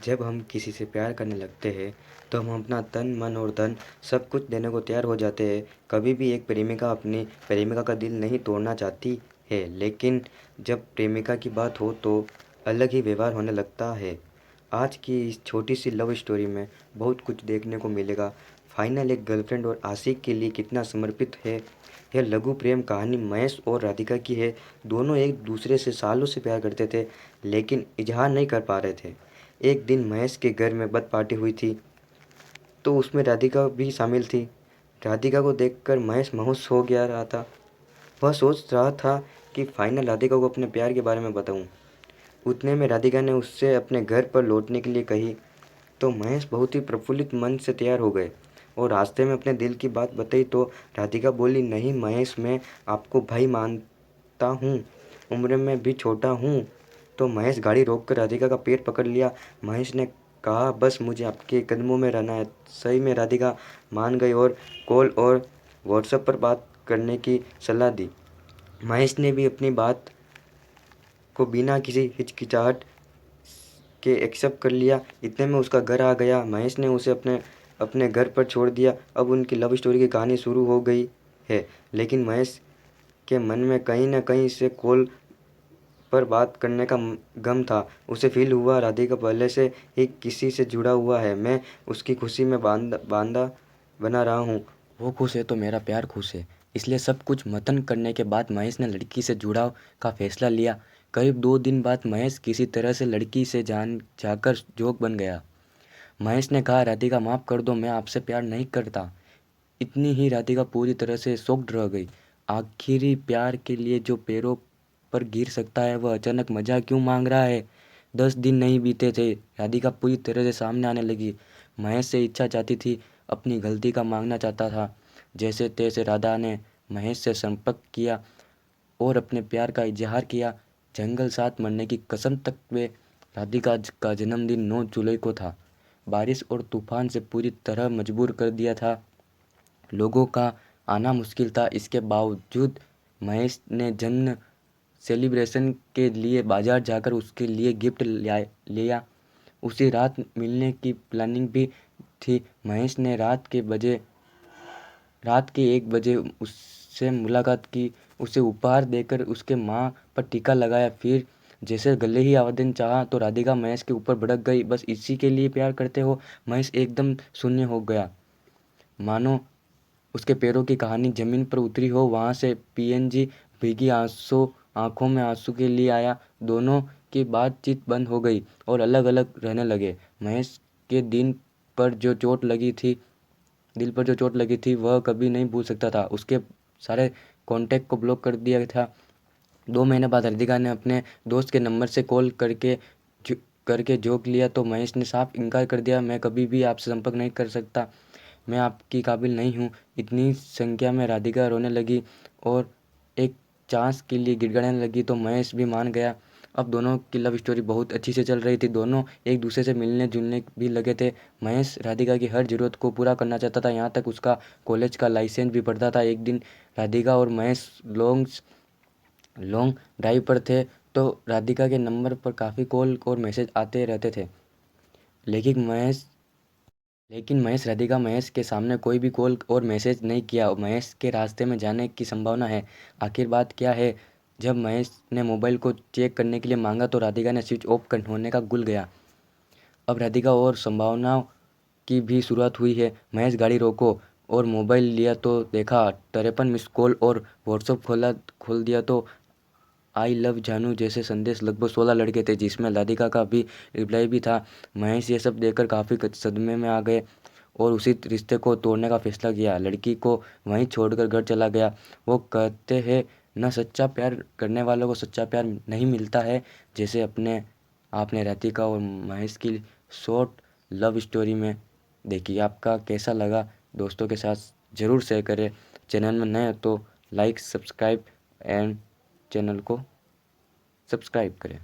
जब हम किसी से प्यार करने लगते हैं तो हम अपना तन मन और धन सब कुछ देने को तैयार हो जाते हैं। कभी भी एक प्रेमिका अपनी प्रेमिका का दिल नहीं तोड़ना चाहती है, लेकिन जब प्रेमिका की बात हो तो अलग ही व्यवहार होने लगता है। आज की इस छोटी सी लव स्टोरी में बहुत कुछ देखने को मिलेगा। फाइनल एक गर्लफ्रेंड और आशिक के लिए कितना समर्पित है। यह लघु प्रेम कहानी महेश और राधिका की है। दोनों एक दूसरे से सालों से प्यार करते थे, लेकिन इजहार नहीं कर पा रहे थे। एक दिन महेश के घर में बर्थ पार्टी हुई थी, तो उसमें राधिका भी शामिल थी। राधिका को देखकर महेश महुस हो गया रहा था। वह सोच रहा था कि फाइनल राधिका को अपने प्यार के बारे में बताऊं। उतने में राधिका ने उससे अपने घर पर लौटने के लिए कही, तो महेश बहुत ही प्रफुल्लित मन से तैयार हो गए और रास्ते में अपने दिल की बात बताई। तो राधिका बोली, नहीं महेश, मैं आपको भाई मानता हूँ, उम्र में भी छोटा हूँ। तो महेश गाड़ी रोककर राधिका का पेट पकड़ लिया। महेश ने कहा, बस मुझे आपके कदमों में रहना है। सही में राधिका मान गई और कॉल और व्हाट्सएप पर बात करने की सलाह दी। महेश ने भी अपनी बात को बिना किसी हिचकिचाहट के एक्सेप्ट कर लिया। इतने में उसका घर आ गया। महेश ने उसे अपने अपने घर पर छोड़ दिया। अब उनकी लव स्टोरी की कहानी शुरू हो गई है, लेकिन महेश के मन में कहीं ना कहीं से कॉल पर बात करने का गम था। उसे फील हुआ, राधिका पहले से ही किसी से जुड़ा हुआ है। मैं उसकी खुशी में बांधा बना रहा हूँ। वो खुश है तो मेरा प्यार खुश है। इसलिए सब कुछ मंथन करने के बाद महेश ने लड़की से जुड़ाव का फैसला लिया। करीब 2 दिन बाद महेश किसी तरह से लड़की से जाकर जोक बन गया। महेश ने कहा, राधिका माफ़ कर दो, मैं आपसे प्यार नहीं करता। इतनी ही राधिका पूरी तरह से शॉक्ड रह गई। आखिरी प्यार के लिए जो पैरों पर गिर सकता है वह अचानक मज़ा क्यों मांग रहा है। 10 दिन नहीं बीते थे, राधिका पूरी तरह से सामने आने लगी। महेश से इच्छा चाहती थी, अपनी गलती का मांगना चाहता था। जैसे तैसे राधा ने महेश से संपर्क किया और अपने प्यार का इजहार किया। जंगल साथ मरने की कसम तक वे। राधिका का जन्मदिन 9 जुलाई को था। बारिश और तूफान से पूरी तरह मजबूर कर दिया था। लोगों का आना मुश्किल था। इसके बावजूद महेश ने जन्म सेलिब्रेशन के लिए बाजार जाकर उसके लिए गिफ्ट लिया। उसी रात मिलने की प्लानिंग भी थी। महेश ने रात के 1 बजे उससे मुलाकात की। उसे उपहार देकर उसके माँ पर टीका लगाया। फिर जैसे गले ही आवेदन चाहा तो राधिका महेश के ऊपर भड़क गई। बस इसी के लिए प्यार करते हो। महेश एकदम शून्य हो गया, मानो उसके पैरों की कहानी जमीन पर उतरी हो। वहाँ से पीएनजी भीगी आंसू आंखों में आंसू के लिए आया। दोनों की बातचीत बंद हो गई और अलग अलग रहने लगे। महेश के पर जो चोट लगी थी दिल पर जो चोट लगी थी वह कभी नहीं भूल सकता था। उसके सारे कॉन्टैक्ट को ब्लॉक कर दिया था। 2 महीने बाद राधिका ने अपने दोस्त के नंबर से कॉल करके जोक लिया, तो महेश ने साफ इनकार कर दिया, मैं कभी भी आपसे संपर्क नहीं कर सकता, मैं आपकी काबिल नहीं हूँ। इतनी संख्या में राधिका रोने लगी और एक चांस के लिए गिड़गिड़ाने लगी, तो महेश भी मान गया। अब दोनों की लव स्टोरी बहुत अच्छी से चल रही थी। दोनों एक दूसरे से मिलने जुलने भी लगे थे। महेश राधिका की हर ज़रूरत को पूरा करना चाहता था, यहाँ तक उसका कॉलेज का लाइसेंस भी पढ़ता था। एक दिन राधिका और महेश लॉन्ग ड्राइव पर थे, तो राधिका के नंबर पर काफ़ी कॉल और मैसेज आते रहते थे। लेकिन महेश लेकिन महेश राधिका महेश के सामने कोई भी कॉल और मैसेज नहीं किया। महेश के रास्ते में जाने की संभावना है। आखिर बात क्या है? जब महेश ने मोबाइल को चेक करने के लिए मांगा तो राधिका ने स्विच ऑफ होने का गुल गया। अब राधिका और संभावनाओं की भी शुरुआत हुई है। महेश गाड़ी रोको और मोबाइल लिया तो देखा 53 मिस कॉल और व्हाट्सअप खोल दिया तो आई लव जानू जैसे संदेश लगभग 16 लड़के थे, जिसमें राधिका का भी रिप्लाई भी था। महेश ये सब देखकर काफ़ी सदमे में आ गए और उसी रिश्ते को तोड़ने का फैसला किया। लड़की को वहीं छोड़कर घर चला गया। वो कहते हैं, न सच्चा प्यार करने वालों को सच्चा प्यार नहीं मिलता है। जैसे आपने राधिका और महेश की शॉर्ट लव स्टोरी में देखी। आपका कैसा लगा? दोस्तों के साथ ज़रूर शेयर करें। चैनल में नए हो तो लाइक सब्सक्राइब एंड चैनल को सब्सक्राइब करें।